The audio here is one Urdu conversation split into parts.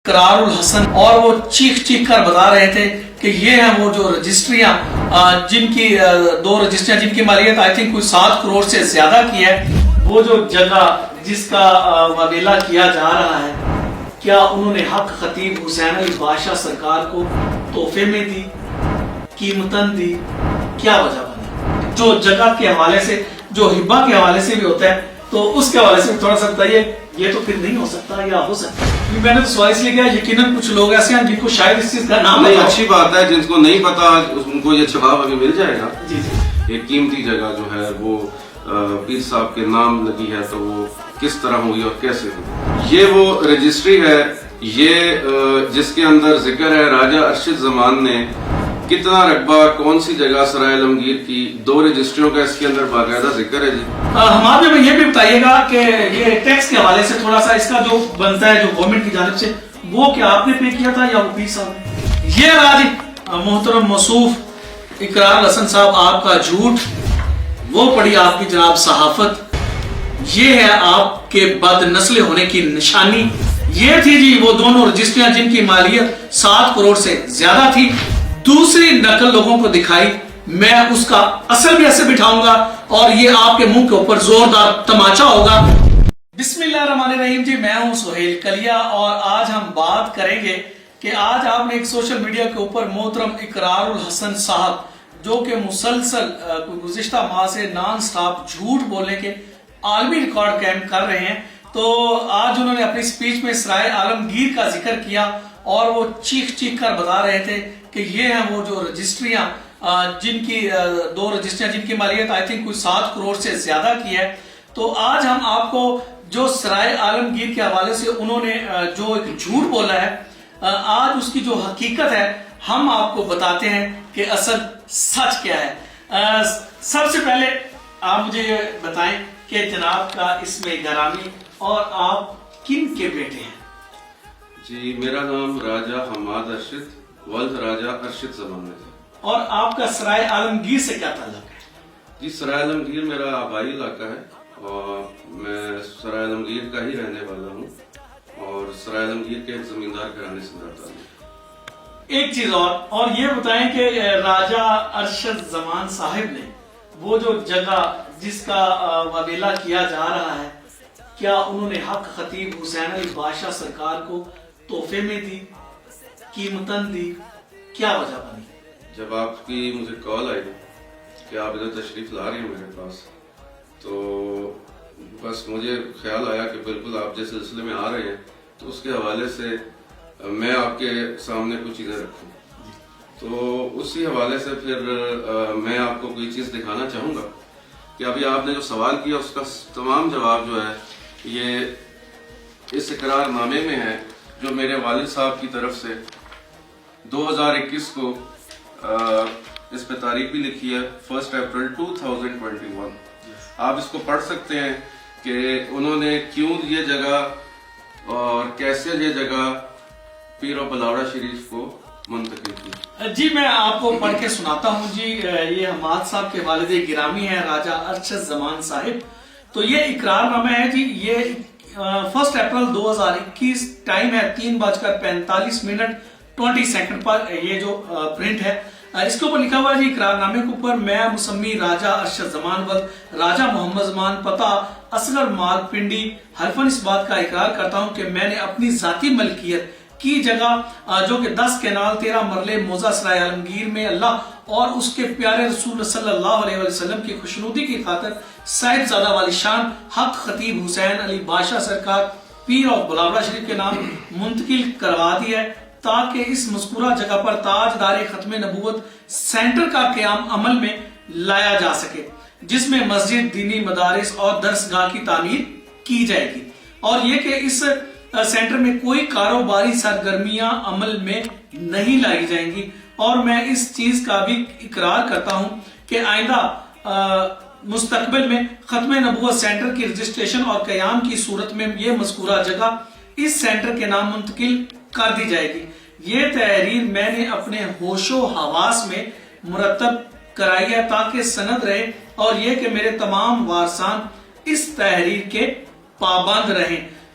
اقرار الحسن، اور وہ چیخ چیخ کر بتا رہے تھے کہ یہ ہیں وہ جو رجسٹریاں جن کی دو رجسٹریاں جن کی مالیت آئی تھنک کوئی 7 کروڑ سے زیادہ کی ہے، وہ جو جگہ جس کا وبیلہ کیا جا رہا ہے، کیا انہوں نے حق خطیب حسین علی بادشاہ سرکار کو تحفے میں دی، قیمتاً دی؟ کیا وجہ بنی؟ جو جگہ کے حوالے سے، جو ہبہ کے حوالے سے بھی ہوتا ہے، تو اس کے حوالے سے تھوڑا سا بتائیے، یہ تو پھر نہیں ہو سکتا یا ہو سکتا ہے؟ میں نے تو سوال اس لیے کیا، یقیناً کچھ لوگ ایسے ہیں جن کو شاید اس چیز کا نام نہیں، اچھی بات ہے، جن کو نہیں پتا ان کو یہ جواب ابھی مل جائے گا۔ جی جی، ایک قیمتی جگہ جو ہے وہ پیر صاحب کے نام لگی ہے، تو وہ کس طرح ہوئی اور کیسے ہوئی؟ یہ وہ رجسٹری ہے، یہ جس کے اندر ذکر ہے راجہ ارشد زمان نے کتنا رقبہ کون سی جگہ سرائے عالمگیر کی، 2 رجسٹریوں کا اس کے اندر باقاعدہ ذکر ہے۔ جی ہمارے میں یہ بھی بتائیے گا کہ یہ ٹیکس کے حوالے سے تھوڑا سا اس کا جو بنتا ہے جو گورنمنٹ کی جانب سے، وہ کیا آپ نے پے کیا تھا یا وہ پیر صاحب نے؟ یہ رہا جی محترم موصوف اقرار الحسن صاحب آپ کا جھوٹ، وہ پڑھی آپ کی جناب صحافت، یہ ہے آپ کے بد نسل ہونے کی نشانی۔ یہ تھی جی وہ دونوں رجسٹریاں جن کی مالیت 7 کروڑ سے زیادہ تھی۔ دوسری نقل لوگوں کو دکھائی، میں اس کا اصل بھی ایسے بٹھاؤں گا اور یہ آپ کے منہ کے اوپر زوردار تماچا ہوگا۔ بسم اللہ الرحمن الرحیم جی، میں ہوں سہیل کلیا اور آج ہم بات کریں گے کہ آج آپ نے ایک سوشل میڈیا کے اوپر محترم اقرار الحسن صاحب جو کہ مسلسل گزشتہ ماہ سے نان سٹاپ جھوٹ بولنے کے عالمی ریکارڈ قائم کر رہے ہیں، تو آج انہوں نے اپنی سپیچ میں سرائے عالمگیر کا ذکر کیا اور وہ چیخ چیخ کر بتا رہے تھے کہ یہ ہیں وہ جو رجسٹریاں جن کی 2 رجسٹریاں جن کی مالیت آئی تھنک کوئی 7 کروڑ سے زیادہ کی ہے۔ تو آج ہم آپ کو جو سرائے عالمگیر کے حوالے سے انہوں نے جو ایک جھوٹ بولا ہے، آج اس کی جو حقیقت ہے ہم آپ کو بتاتے ہیں کہ اصل سچ کیا ہے۔ سب سے پہلے آپ مجھے یہ بتائیں کہ جناب کا اسم گرامی اور آپ کن کے بیٹے ہیں؟ جی، میرا نام راجہ حماد ارشد ولد راجہ ارشد زمان ہے۔ اور آپ کا سرائے عالمگیر سے کیا تعلق ہے؟ جی، سرائے عالمگیر میرا آبائی علاقہ ہے اور میں سرائے عالمگیر کا ہی رہنے والا ہوں اور سرائے عالمگیر کے ایک زمیندار گھرانے سے میرا تعلق۔ ایک چیز اور یہ بتائیں کہ راجہ ارشد زمان صاحب نے وہ جو جگہ جس کا وبیلہ کیا جا رہا ہے، کیا انہوں نے حق خطیب حسین علی بادشاہ سرکار کو تحفے میں دی، قیمتاً دی؟ کیا وجہ بنی؟ جب آپ کی مجھے کال آئی کہ آپ ادھر تشریف لا رہی ہیں میرے پاس، تو بس مجھے خیال آیا کہ بالکل آپ جس سلسلے میں آ رہے ہیں تو اس کے حوالے سے میں آپ کے سامنے کچھ چیزیں رکھوں، تو اسی حوالے سے پھر میں آپ کو کوئی چیز دکھانا چاہوں گا کہ ابھی آپ نے جو سوال کیا اس کا تمام جواب جو ہے یہ اس اقرار نامے میں ہے جو میرے والد صاحب کی طرف سے 2021 کو اس پہ تاریخ بھی لکھی ہے 1 اپریل 2021۔ آپ اس کو پڑھ سکتے ہیں کہ انہوں نے کیوں یہ جگہ اور کیسے یہ جگہ پیر و بلاوڑہ شریف کو منتقل کی۔ جی میں آپ کو پڑھ کے سناتا ہوں جی، یہ حماد صاحب کے والد گرامی ہیں راجہ ارشد زمان صاحب۔ تو یہ اقرار نامہ ہے جی، یہ 1 اپریل 2021، ٹائم ہے 3:45 پر یہ جو پرنٹ ہے، اس کے اوپر لکھا ہوا ہے جی اقرار نامے کے اوپر، میں مسمی راجہ ارشد زمان ولد راجہ محمد زمان، پتہ اصغر مال پنڈی، حلفاً اس بات کا اقرار کرتا ہوں کہ میں نے اپنی ذاتی ملکیت کی جگہ جو کہ 10 کینال 13 مرلے موضع سرائے عالمگیر میں اللہ اور اس کے پیارے رسول صلی اللہ علیہ وسلم کی خوشنودی کی خاطر صاحبزادہ والی شان حق خطیب حسین علی بادشاہ سرکار پیر اور بلاوڑہ شریف کے نام منتقل کروا دی ہے، تاکہ اس مذکورہ جگہ پر تاجدار ختم نبوت سینٹر کا قیام عمل میں لایا جا سکے، جس میں مسجد، دینی مدارس اور درسگاہ کی تعمیر کی جائے گی، اور یہ کہ اس سینٹر میں کوئی کاروباری سرگرمیاں عمل میں نہیں لائی جائیں گی، اور میں اس چیز کا بھی اقرار کرتا ہوں کہ آئندہ مستقبل میں ختم نبوت سینٹر کی رجسٹریشن اور قیام کی صورت میں یہ مذکورہ جگہ اس سینٹر کے نام منتقل کر دی جائے گی۔ یہ تحریر میں نے اپنے ہوش و حواس میں مرتب کرائی ہے تاکہ سند رہے، اور یہ کہ میرے تمام وارثان اس تحریر کے پابند رہیں۔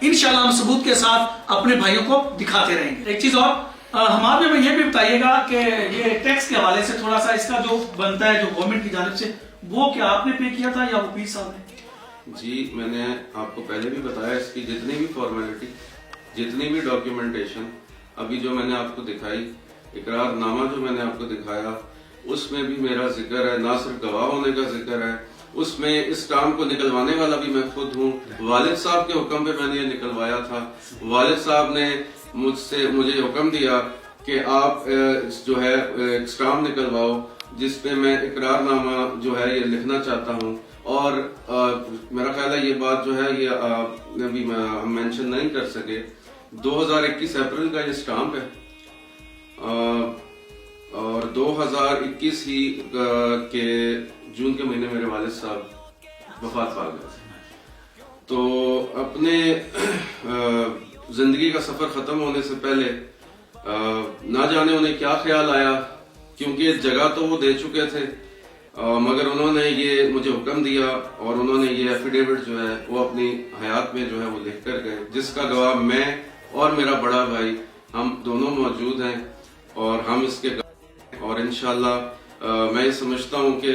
انشاءاللہ ہم ثبوت کے ساتھ اپنے بھائیوں کو دکھاتے رہیں گے. ایک چیز اور ہمارے میں یہ بھی بتائیے گا کہ یہ ٹیکس کے حوالے سے تھوڑا سا اس کا جو بنتا ہے جو گورنمنٹ کی جانب سے وہ کیا آپ نے پے کیا تھا یا وہ پیر صاحب نے؟ جی میں نے آپ کو پہلے بھی بتایا اس کی جتنی بھی فارمیلٹی جتنی بھی ڈاکیومنٹیشن ابھی جو میں نے آپ کو دکھائی اقرار نامہ جو میں نے آپ کو دکھایا اس میں بھی میرا ذکر ہے, نہ صرف گواہ ہونے کا ذکر ہے, اس میں اس کام کو نکلوانے والا بھی میں خود ہوں. والد صاحب کے حکم پہ میں نے یہ نکلوایا تھا. والد صاحب نے مجھے حکم دیا کہ آپ جو ہے اسٹامپ نکلواؤ جس پہ میں اقرار نامہ جو ہے یہ لکھنا چاہتا ہوں. اور میرا خیال ہے یہ بات جو ہے یہ ابھی مینشن نہیں کر سکے, 2021 اپریل کا یہ اسٹامپ ہے اور 2021 ہی کے جون کے مہینے میرے والد صاحب وفات پا گئے. تو اپنے زندگی کا سفر ختم ہونے سے پہلے نہ جانے انہیں کیا خیال آیا, کیونکہ جگہ تو وہ دے چکے تھے مگر انہوں نے یہ مجھے حکم دیا اور انہوں نے یہ ایفیڈیوٹ جو ہے وہ اپنی حیات میں جو ہے وہ لکھ کر گئے, جس کا گواہ میں اور میرا بڑا بھائی ہم دونوں موجود ہیں اور ہم اس کے اور انشاءاللہ میں یہ سمجھتا ہوں کہ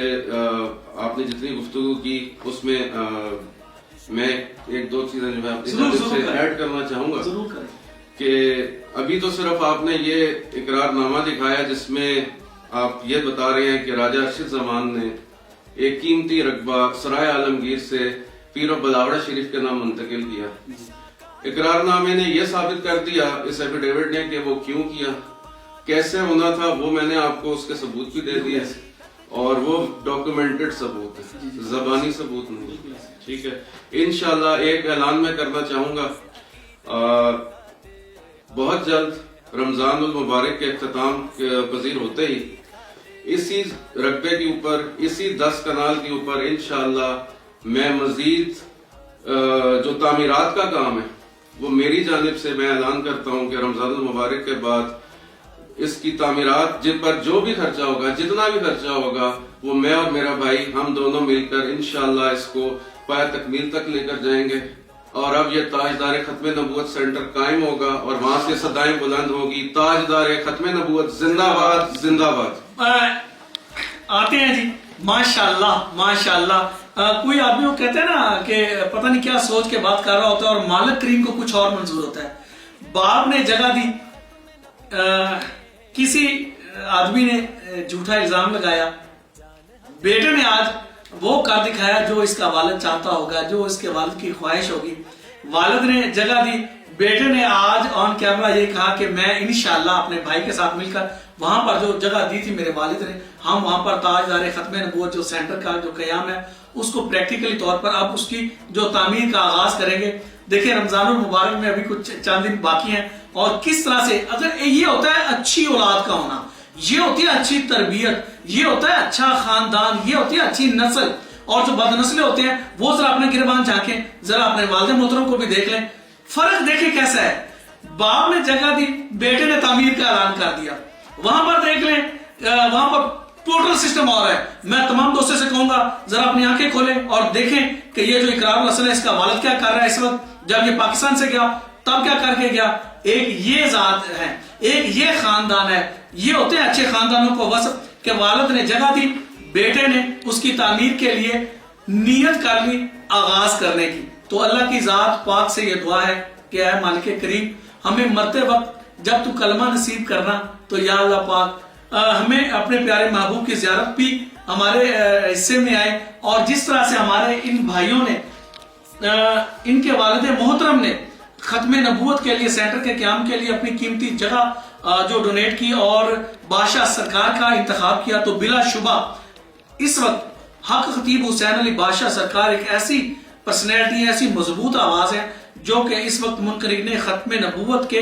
آپ نے جتنی گفتگو کی اس میں میں ایک دو چیزیں جو ہے اپنی طرف سے ایڈ کرنا چاہوں گا کہ ابھی تو صرف آپ نے یہ اقرار نامہ دکھایا جس میں آپ یہ بتا رہے ہیں کہ راجہ ارشد زمان نے ایک قیمتی رقبہ سرائے عالمگیر سے پیر و بلاوڑہ شریف کے نام منتقل کیا. اقرار نامے نے یہ ثابت کر دیا اس ایفیڈیوٹ نے کہ وہ کیوں کیا, کیسے ہونا تھا, وہ میں نے آپ کو اس کے ثبوت بھی دے دیے اور وہ ڈاکیومنٹڈ ثبوت ہے, زبانی ثبوت نہیں. ٹھیک ہے, انشاءاللہ ایک اعلان میں کرنا چاہوں گا, بہت جلد رمضان المبارک کے اختتام پذیر ہوتے ہی اسی رقبے کے اوپر اسی 10 کنال کے اوپر انشاءاللہ میں مزید جو تعمیرات کا کام ہے وہ میری جانب سے میں اعلان کرتا ہوں کہ رمضان المبارک کے بعد اس کی تعمیرات جن پر جو بھی خرچہ ہوگا, جتنا بھی خرچہ ہوگا, وہ میں اور میرا بھائی ہم دونوں مل کر انشاءاللہ اس کو پایہ تکمیل تک لے کر جائیں گے. اور اب یہ تاجدار ختم نبوت سینٹر قائم ہوگا اور وہاں سے صدائیں بلند ہوگی, تاجدار ختم نبوت زندہ باد زندہ باد. آتے ہیں جی, ماشاءاللہ ماشاءاللہ. کوئی آدمی وہ کہتے ہیں نا کہ پتہ نہیں کیا سوچ کے بات کر رہا ہوتا ہے اور مالک کریم کو کچھ اور منظور ہوتا ہے. باپ نے جگہ دی, کسی آدمی نے جھوٹا الزام لگایا, بیٹے نے آج وہ کر دکھایا جو اس کا والد چاہتا ہوگا, جو اس کے والد کی خواہش ہوگی. والد نے جگہ دی, بیٹے نے آج آن کیمرہ یہ کہا کہ میں انشاءاللہ اپنے بھائی کے ساتھ مل کر وہاں پر جو جگہ دی تھی میرے والد نے, ہم وہاں پر تاجدار ختم نبوت جو سینٹر کا جو قیام ہے اس کو پریکٹیکلی طور پر اب اس کی جو تعمیر کا آغاز کریں گے. دیکھیں رمضان المبارک میں ابھی کچھ چند دن باقی ہیں اور کس طرح سے اگر یہ ہوتا ہے اچھی اولاد کا ہونا, یہ ہوتی ہے اچھی تربیت, یہ ہوتا ہے اچھا خاندان, یہ ہوتی ہے اچھی نسل. اور جو بد نسلیں ہوتے ہیں وہ ذرا اپنے گریبان جھانکیں, ذرا اپنے والد محترم کو بھی دیکھ لیں, فرق دیکھیں کیسا ہے. باپ نے جگہ دی, بیٹے نے تعمیر کا اعلان کر دیا. وہاں پر دیکھ لیں, وہاں پر ٹوٹل سسٹم اور ہے. میں تمام دوستوں سے کہوں گا ذرا اپنی آنکھیں کھولیں اور دیکھیں کہ یہ جو اقرار الاصل ہے اس کا والد کیا کر رہا ہے اس وقت, جب یہ پاکستان سے گیا تب کیا کر کے گیا. ایک یہ ذات ہے, ایک یہ خاندان ہے, یہ ہوتے ہیں اچھے خاندانوں کو وصف کہ والد نے جگہ دی, بیٹے نے اس کی تعمیر کے لیے نیت کر لی آغاز کرنے کی. تو اللہ کی ذات پاک سے یہ دعا ہے کہ اے مالک کریم ہمیں مرتے وقت جب تو کلمہ نصیب کرنا تو یا اللہ پاک ہمیں اپنے پیارے محبوب کی زیارت بھی ہمارے حصے میں آئے. اور جس طرح سے ہمارے ان بھائیوں نے, ان کے والد محترم نے ختم نبوت کے لیے سینٹر کے قیام کے لیے اپنی قیمتی جگہ جو ڈونیٹ کی اور بادشاہ سرکار کا انتخاب کیا, تو بلا شبہ اس وقت حق خطیب حسین علی بادشاہ سرکار ایک ایسی پرسنالٹی ہے, ایسی مضبوط آواز ہے جو کہ اس وقت منکرین ختم نبوت کے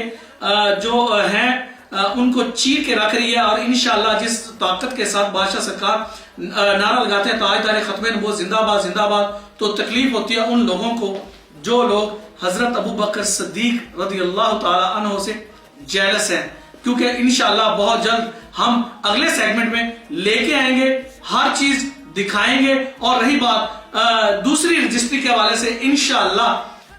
جو ہیں ان کو چیر کے رکھ رہی ہے. اور انشاءاللہ جس طاقت کے ساتھ بادشاہ سرکار نعرہ لگاتے ہیں تاجدار ختم نبوت زندہ باد زندہ باد, تو تکلیف ہوتی ہے ان لوگوں کو جو لوگ حضرت ابو بکر صدیق رضی اللہ تعالی عنہ سے جیلس ہیں, کیونکہ انشاءاللہ بہت جلد ہم اگلے سیگمنٹ میں لے کے آئیں گے, ہر چیز دکھائیں گے. اور رہی بات دوسری رجسٹری کے حوالے سے, انشاءاللہ